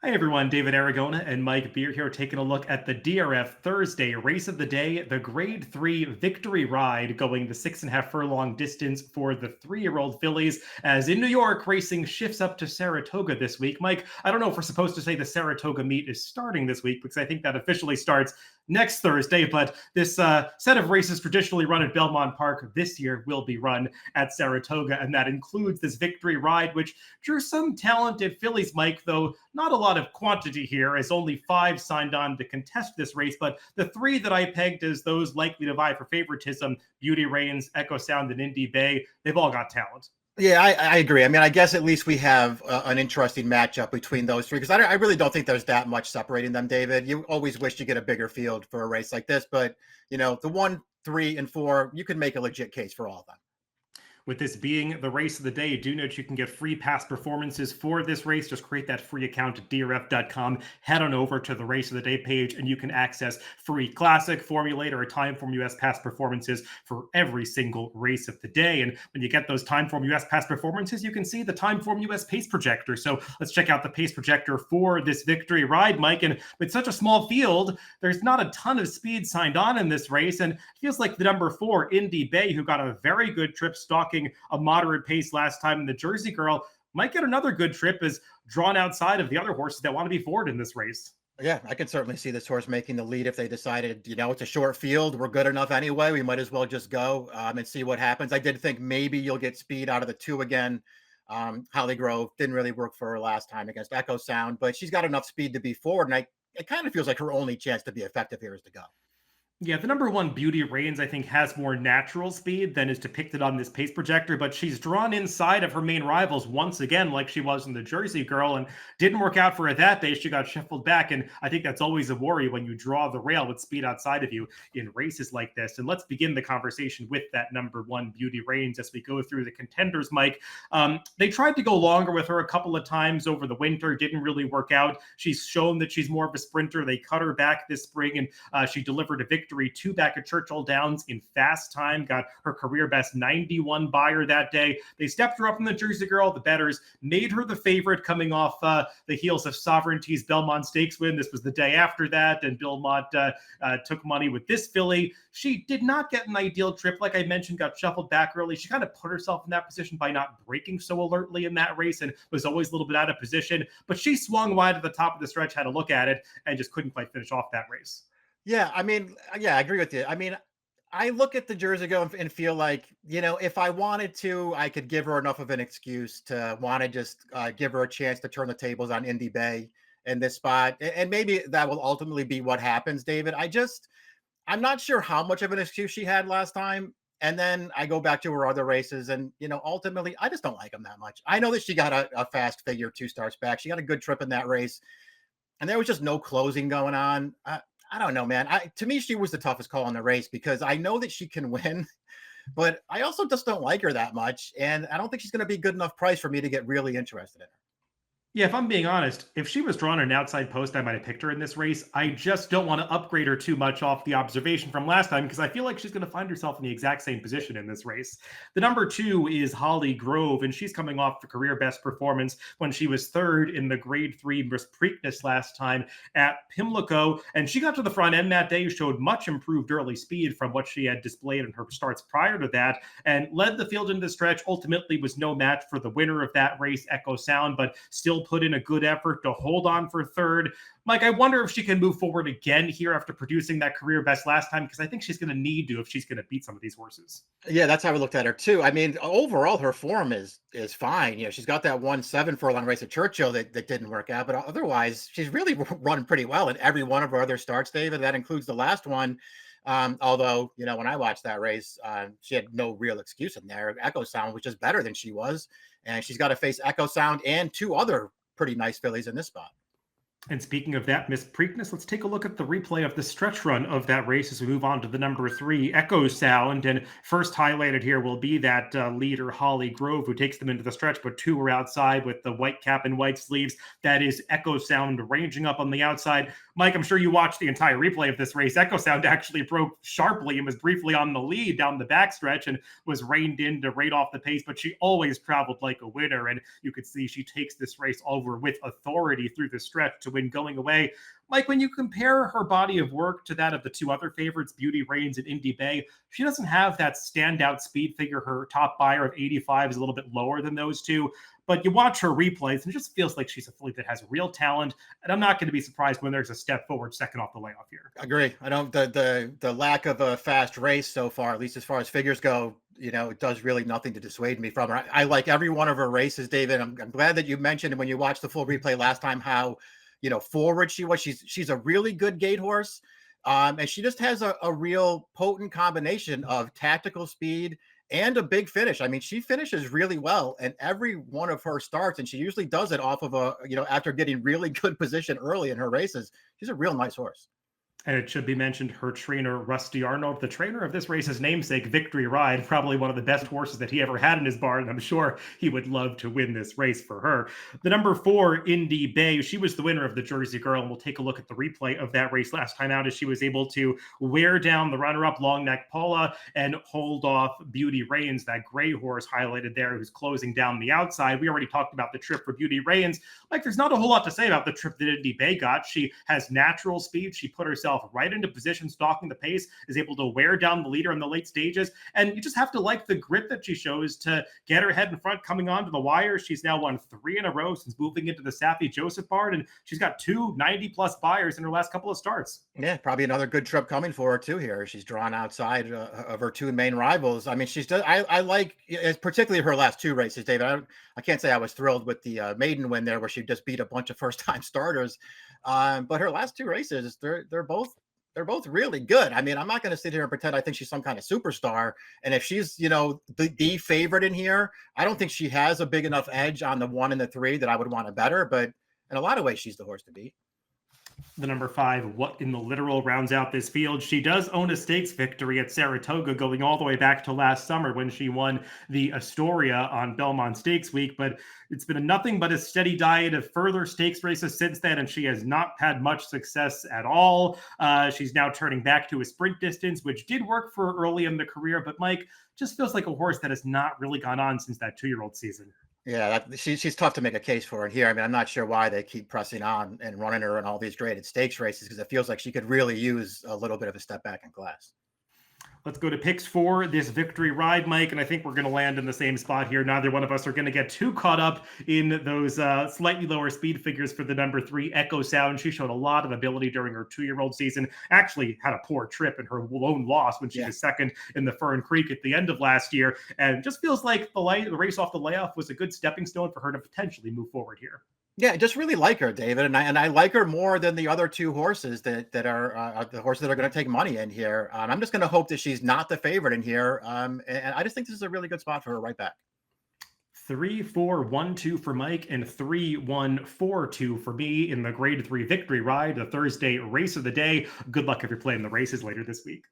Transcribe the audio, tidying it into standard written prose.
Hey everyone, David Aragona and Mike Beer here taking a look at the DRF Thursday race of the day, the Grade 3 Victory Ride going the 6.5 furlong distance for the 3-year-old fillies as in New York, racing shifts up to Saratoga this week. Mike, I don't know if we're supposed to say the Saratoga meet is starting this week because I think that officially starts next Thursday, but this set of races traditionally run at Belmont Park this year will be run at Saratoga, and that includes this Victory Ride, which drew some talented fillies, Mike, though not a lot of quantity here, as only 5 signed on to contest this race. But the 3 that I pegged as those likely to vie for favoritism, Beauty Reigns, Echo Sound, and Indy Bay, they've all got talent. Yeah, I agree. I mean, I guess at least we have an interesting matchup between those three because I really don't think there's that much separating them, David. You always wish you get a bigger field for a race like this, but the 1, 3, and 4, you can make a legit case for all of them. With this being the race of the day, do note you can get free past performances for this race. Just create that free account at DRF.com. Head on over to the race of the day page, and you can access free classic, formulator, or timeform US past performances for every single race of the day. And when you get those timeform US past performances, you can see the timeform US pace projector. So let's check out the pace projector for this Victory Ride, Mike. And with such a small field, there's not a ton of speed signed on in this race. And it feels like the number 4, Indy Bay, who got a very good trip stalking a moderate pace last time in the Jersey Girl, might get another good trip as drawn outside of the other horses that want to be forward in this race. Yeah, I can certainly see this horse making the lead if they decided, it's a short field. We're good enough anyway. We might as well just go and see what happens. I did think maybe you'll get speed out of the 2 again. Holly Grove didn't really work for her last time against Echo Sound, but she's got enough speed to be forward. And it kind of feels like her only chance to be effective here is to go. Yeah, the number 1, Beauty Reigns, I think has more natural speed than is depicted on this pace projector, but she's drawn inside of her main rivals once again, like she was in the Jersey Girl, and didn't work out for her that day. She got shuffled back, and I think that's always a worry when you draw the rail with speed outside of you in races like this. And let's begin the conversation with that number 1, Beauty Reigns, as we go through the contenders, Mike. They tried to go longer with her a couple of times over the winter, didn't really work out. She's shown that she's more of a sprinter. They cut her back this spring, and she delivered a victory 2 back at Churchill Downs in fast time, got her career best 91 buyer that day. They stepped her up in the Jersey Girl. The bettors made her the favorite coming off the heels of Sovereignty's Belmont Stakes win. This was the day after that, and Belmont took money with this filly. She did not get an ideal trip. Like I mentioned, got shuffled back early. She kind of put herself in that position by not braking so alertly in that race and was always a little bit out of position. But she swung wide at the top of the stretch, had a look at it, and just couldn't quite finish off that race. Yeah, I mean, yeah, I agree with you. I mean, I look at the Jersey Girl and feel like, if I wanted to, I could give her enough of an excuse to want to just give her a chance to turn the tables on Indy Bay in this spot. And maybe that will ultimately be what happens, David. I'm not sure how much of an excuse she had last time. And then I go back to her other races and, ultimately, I just don't like them that much. I know that she got a fast figure 2 starts back. She got a good trip in that race. And there was just no closing going on. I don't know, man. To me, she was the toughest call in the race because I know that she can win, but I also just don't like her that much. And I don't think she's going to be good enough price for me to get really interested in her. Yeah, if I'm being honest, if she was drawn an outside post, I might have picked her in this race. I just don't want to upgrade her too much off the observation from last time because I feel like she's going to find herself in the exact same position in this race. The number 2 is Holly Grove, and she's coming off the career best performance when she was 3rd in the Grade 3 Preakness last time at Pimlico. And she got to the front end that day, showed much improved early speed from what she had displayed in her starts prior to that, and led the field into the stretch. Ultimately was no match for the winner of that race, Echo Sound, but still put in a good effort to hold on for 3rd. Mike, I wonder if she can move forward again here after producing that career best last time, because I think she's going to need to if she's going to beat some of these horses. Yeah, that's how we looked at her too. I mean, overall, her form is fine. She's got that 1-7 furlong race at Churchill that didn't work out, but otherwise, she's really run pretty well in every one of her other starts, David. That includes the last one. Although, when I watched that race, she had no real excuse in there. Echo Sound was just better than she was, and she's got to face Echo Sound and 2 other pretty nice fillies in this spot. And speaking of that, Miss Preakness, let's take a look at the replay of the stretch run of that race as we move on to the number 3 Echo Sound. And first highlighted here will be that leader, Holly Grove, who takes them into the stretch, but 2 are outside with the white cap and white sleeves. That is Echo Sound ranging up on the outside. Mike, I'm sure you watched the entire replay of this race. Echo Sound actually broke sharply and was briefly on the lead down the backstretch and was reined in to rate off the pace, but she always traveled like a winner. And you could see she takes this race over with authority through the stretch to win going away. Mike, when you compare her body of work to that of the 2 other favorites, Beauty Reigns and Indy Bay, she doesn't have that standout speed figure. Her top buyer of 85 is a little bit lower than those 2. But you watch her replays and it just feels like she's a filly that has real talent. And I'm not going to be surprised when there's a step forward second off the layoff here. Agree. I don't the lack of a fast race so far, at least as far as figures go, it does really nothing to dissuade me from her. I like every one of her races, David. I'm glad that you mentioned when you watched the full replay last time how forward she was. She's a really good gate horse. And she just has a real potent combination of tactical speed and a big finish. I mean, she finishes really well in every one of her starts, and she usually does it off of after getting really good position early in her races. She's a real nice horse. And it should be mentioned, her trainer, Rusty Arnold, the trainer of this race's namesake, Victory Ride, probably one of the best horses that he ever had in his barn. And I'm sure he would love to win this race for her. The number 4, Indy Bay, she was the winner of the Jersey Girl. And we'll take a look at the replay of that race last time out as she was able to wear down the runner-up, Long Neck Paula, and hold off Beauty Reigns, that gray horse highlighted there, who's closing down the outside. We already talked about the trip for Beauty Reigns. Like, there's not a whole lot to say about the trip that Indy Bay got. She has natural speed. She put herself right into position, stalking the pace, is able to wear down the leader in the late stages. And you just have to like the grit that she shows to get her head in front coming onto the wire. She's now won 3 in a row since moving into the Saffie Joseph barn, and she's got 2 90-plus buyers in her last couple of starts. Yeah, probably another good trip coming for her too here. She's drawn outside of her 2 main rivals. I mean, I like particularly her last 2 races, David. I can't say I was thrilled with the maiden win there where she just beat a bunch of first-time starters. But her last 2 races, they're both really good. I mean, I'm not going to sit here and pretend I think she's some kind of superstar. And if she's, the favorite in here, I don't think she has a big enough edge on the 1 and the 3 that I would want to bet her. But in a lot of ways, she's the horse to beat. The number 5, Whatintheliteral, rounds out this field. She does own a stakes victory at Saratoga going all the way back to last summer when she won the Astoria on Belmont Stakes Week, but it's been nothing but a steady diet of further stakes races since then, and she has not had much success at all. She's now turning back to a sprint distance, which did work for her early in the career, but Mike, just feels like a horse that has not really gone on since that 2-year-old season. Yeah, she's tough to make a case for it here. I mean, I'm not sure why they keep pressing on and running her in all these graded stakes races because it feels like she could really use a little bit of a step back in class. Let's go to picks for this Victory Ride, Mike, and I think we're going to land in the same spot here. Neither one of us are going to get too caught up in those slightly lower speed figures for the number 3 Echo Sound. She showed a lot of ability during her 2-year-old season, actually had a poor trip in her lone loss when she was second in the Fern Creek at the end of last year, and just feels like the race off the layoff was a good stepping stone for her to potentially move forward here. Yeah, I just really like her, David, and I like her more than the other 2 horses that are the horses that are going to take money in here. I'm just going to hope that she's not the favorite in here, and I just think this is a really good spot for her right back. 3-4-1-2 for Mike and 3-1-4-2 for me in the Grade 3 Victory Ride, the Thursday race of the day. Good luck if you're playing the races later this week.